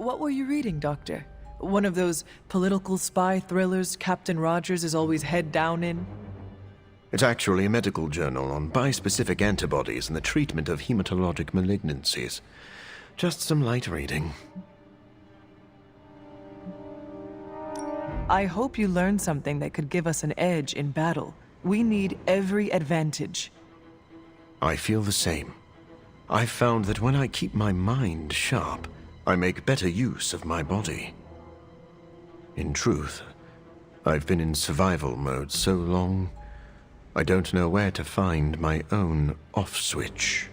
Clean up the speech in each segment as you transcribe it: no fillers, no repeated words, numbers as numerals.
What were you reading, Doctor? One of those political spy thrillers Captain Rogers is always head down in? It's actually a medical journal on bispecific antibodies and the treatment of hematologic malignancies. Just some light reading. I hope you learned something that could give us an edge in battle. We need every advantage. I feel the same. I've found that when I keep my mind sharp, I make better use of my body. In truth, I've been in survival mode so long, I don't know where to find my own off switch.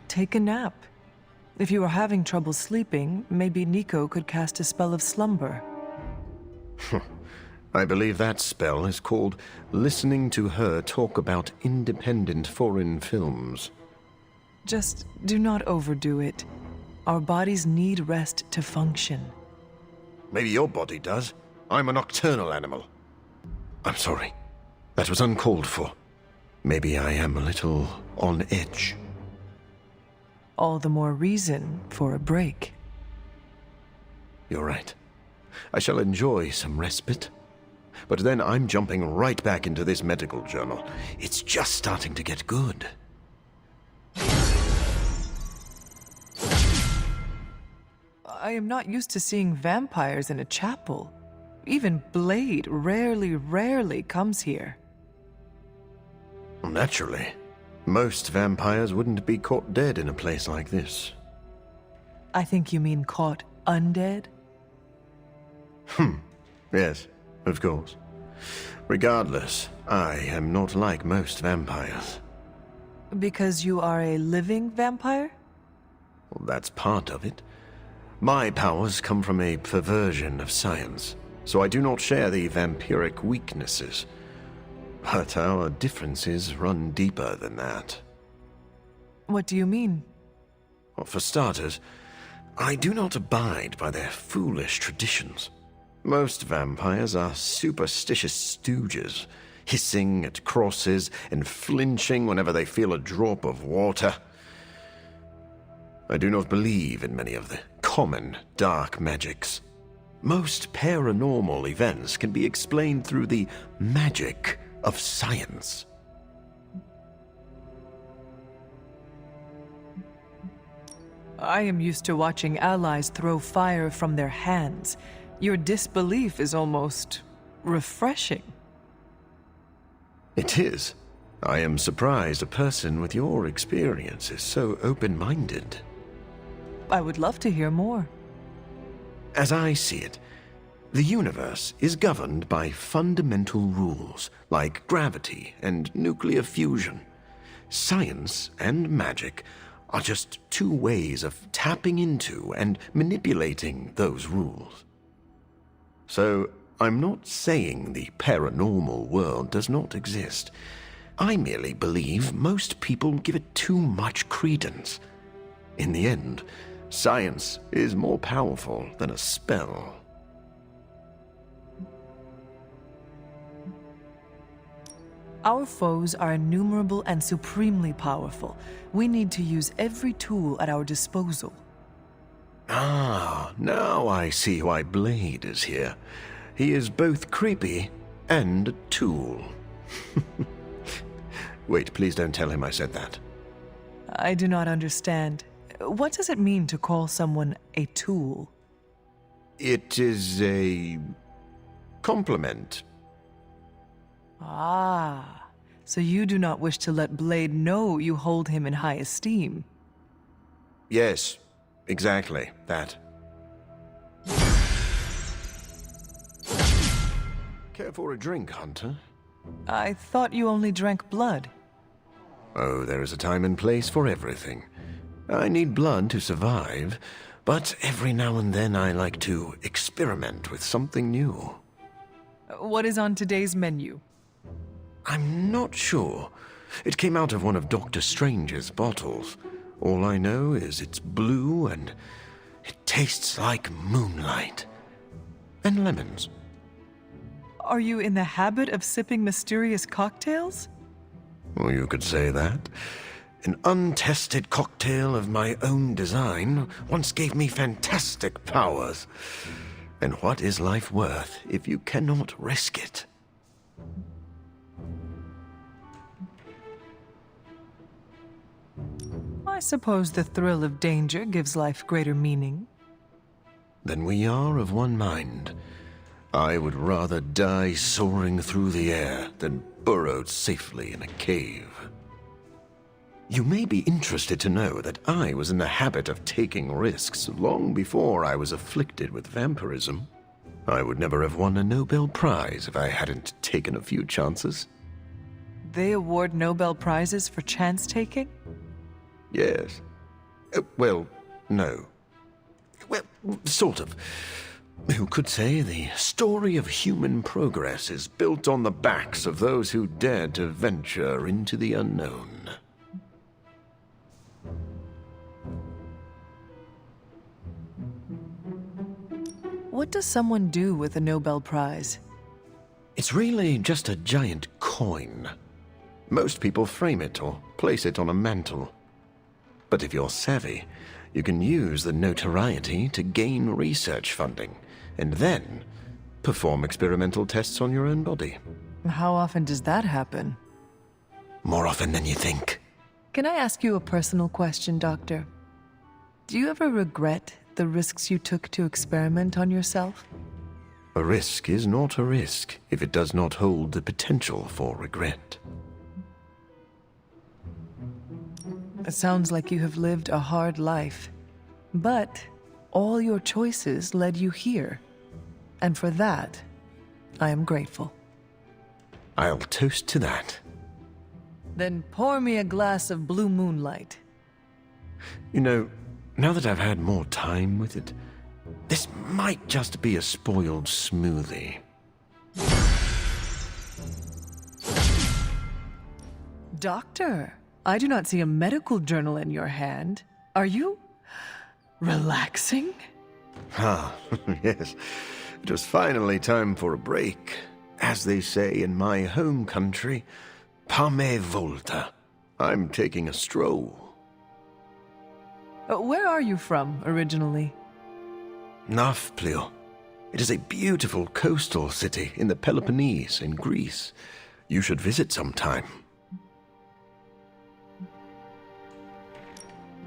Take a nap. If you are having trouble sleeping, maybe Nico could cast a spell of slumber. I believe that spell is called listening to her talk about independent foreign films. Just do not overdo it. Our bodies need rest to function. Maybe your body does. I'm a nocturnal animal. I'm sorry. That was uncalled for. Maybe I am a little on edge. All the more reason for a break. You're right. I shall enjoy some respite. But then I'm jumping right back into this medical journal. It's just starting to get good. I am not used to seeing vampires in a chapel. Even Blade rarely comes here. Naturally. Most vampires wouldn't be caught dead in a place like this. I think you mean caught undead? Yes, of course. Regardless, I am not like most vampires. Because you are a living vampire? Well, that's part of it. My powers come from a perversion of science, so I do not share the vampiric weaknesses. But our differences run deeper than that. What do you mean? Well, for starters, I do not abide by their foolish traditions. Most vampires are superstitious stooges, hissing at crosses and flinching whenever they feel a drop of water. I do not believe in many of the common dark magics. Most paranormal events can be explained through the magic of science. I am used to watching allies throw fire from their hands. Your disbelief is almost refreshing. It is. I am surprised a person with your experience is so open-minded. I would love to hear more. As I see it, the universe is governed by fundamental rules like gravity and nuclear fusion. Science and magic are just two ways of tapping into and manipulating those rules. So, I'm not saying the paranormal world does not exist. I merely believe most people give it too much credence. In the end, science is more powerful than a spell. Our foes are innumerable and supremely powerful. We need to use every tool at our disposal. Ah, now I see why Blade is here. He is both creepy and a tool. Wait, please don't tell him I said that. I do not understand. What does it mean to call someone a tool? It is a compliment. Ah, so you do not wish to let Blade know you hold him in high esteem. Yes, exactly that. Care for a drink, Hunter? I thought you only drank blood. Oh, there is a time and place for everything. I need blood to survive, but every now and then I like to experiment with something new. What is on today's menu? I'm not sure. It came out of one of Dr. Strange's bottles. All I know is it's blue and it tastes like moonlight. And lemons. Are you in the habit of sipping mysterious cocktails? Well, you could say that. An untested cocktail of my own design once gave me fantastic powers. And what is life worth if you cannot risk it? I suppose the thrill of danger gives life greater meaning. Then we are of one mind. I would rather die soaring through the air than burrowed safely in a cave. You may be interested to know that I was in the habit of taking risks long before I was afflicted with vampirism. I would never have won a Nobel Prize if I hadn't taken a few chances. They award Nobel Prizes for chance-taking? Yes. Well, no. Well, sort of. Who could say the story of human progress is built on the backs of those who dared to venture into the unknown? What does someone do with a Nobel Prize? It's really just a giant coin. Most people frame it or place it on a mantle. But if you're savvy, you can use the notoriety to gain research funding, and then perform experimental tests on your own body. How often does that happen? More often than you think. Can I ask you a personal question, Doctor? Do you ever regret the risks you took to experiment on yourself? A risk is not a risk if it does not hold the potential for regret. It sounds like you have lived a hard life, but all your choices led you here. And for that, I am grateful. I'll toast to that. Then pour me a glass of blue moonlight. You know, now that I've had more time with it, this might just be a spoiled smoothie. Doctor, I do not see a medical journal in your hand. Are you relaxing? Ah, yes. It was finally time for a break. As they say in my home country, Pame Volta. I'm taking a stroll. Where are you from, originally? Nafplio. It is a beautiful coastal city in the Peloponnese in Greece. You should visit sometime.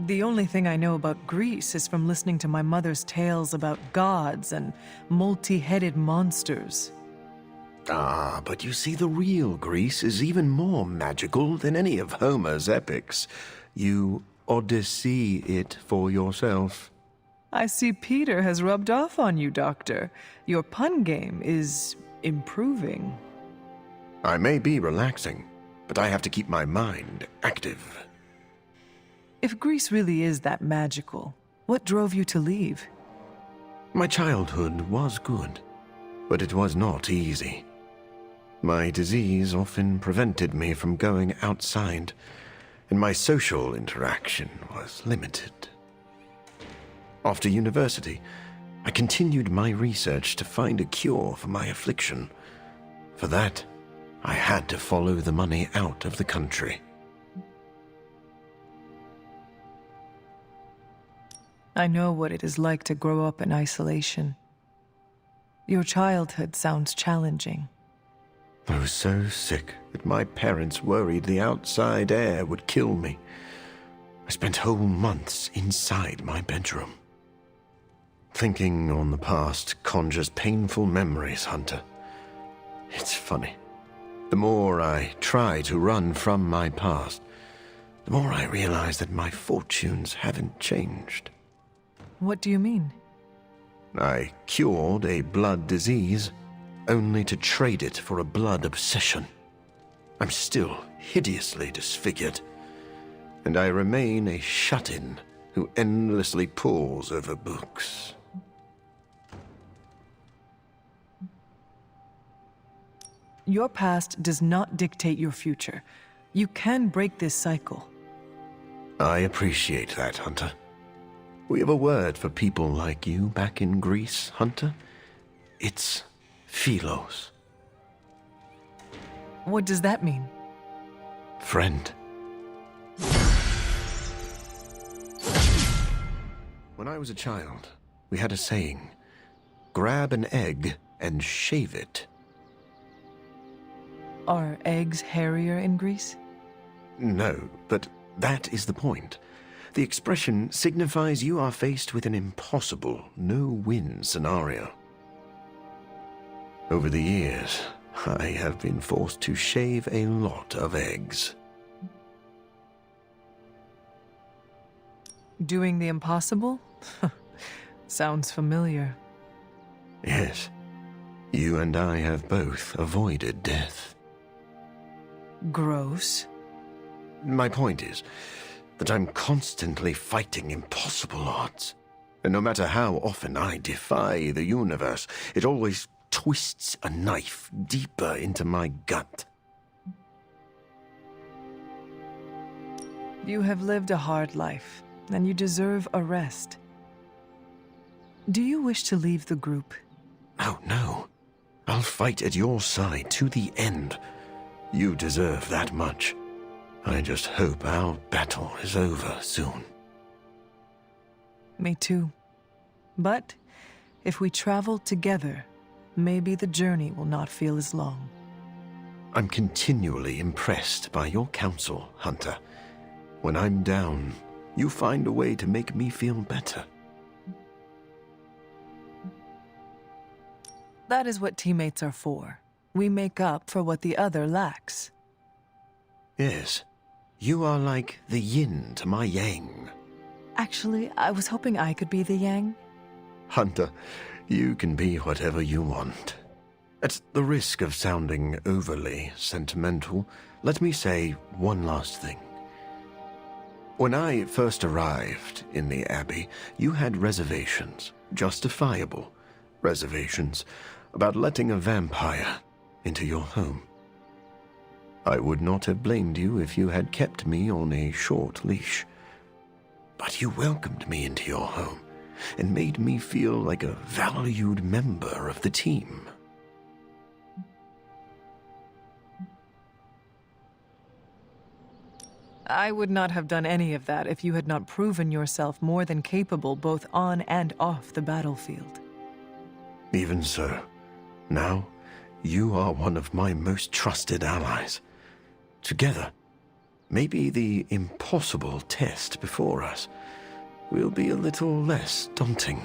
The only thing I know about Greece is from listening to my mother's tales about gods and multi-headed monsters. Ah, but you see, the real Greece is even more magical than any of Homer's epics. You Odyssey it for yourself. I see Peter has rubbed off on you, Doctor. Your pun game is improving. I may be relaxing, but I have to keep my mind active. If Greece really is that magical, what drove you to leave? My childhood was good, but it was not easy. My disease often prevented me from going outside, and my social interaction was limited. After university, I continued my research to find a cure for my affliction. For that, I had to follow the money out of the country. I know what it is like to grow up in isolation. Your childhood sounds challenging. I was so sick that my parents worried the outside air would kill me. I spent whole months inside my bedroom. Thinking on the past conjures painful memories, Hunter. It's funny. The more I try to run from my past, the more I realize that my fortunes haven't changed. What do you mean? I cured a blood disease, only to trade it for a blood obsession. I'm still hideously disfigured, and I remain a shut-in who endlessly pores over books. Your past does not dictate your future. You can break this cycle. I appreciate that, Hunter. We have a word for people like you back in Greece, Hunter. It's Philos. What does that mean? friend. When I was a child, we had a saying, grab an egg and shave it. Are eggs hairier in Greece? No, but that is the point. The expression signifies you are faced with an impossible, no-win scenario. Over the years, I have been forced to shave a lot of eggs. Doing the impossible? Sounds familiar. Yes, you and I have both avoided death. Gross. My point is that I'm constantly fighting impossible odds. And no matter how often I defy the universe, it always twists a knife deeper into my gut. You have lived a hard life, and you deserve a rest. Do you wish to leave the group? Oh, no. I'll fight at your side to the end. You deserve that much. I just hope our battle is over soon. Me too. But if we travel together, maybe the journey will not feel as long. I'm continually impressed by your counsel, Hunter. When I'm down, you find a way to make me feel better. That is what teammates are for. We make up for what the other lacks. Yes, you are like the yin to my yang. Actually, I was hoping I could be the yang. Hunter, you can be whatever you want. At the risk of sounding overly sentimental, let me say one last thing. When I first arrived in the Abbey, you had reservations, justifiable reservations, about letting a vampire into your home. I would not have blamed you if you had kept me on a short leash. But you welcomed me into your home and made me feel like a valued member of the team. I would not have done any of that if you had not proven yourself more than capable both on and off the battlefield. Even so, now you are one of my most trusted allies. Together, maybe the impossible test before us will be a little less daunting.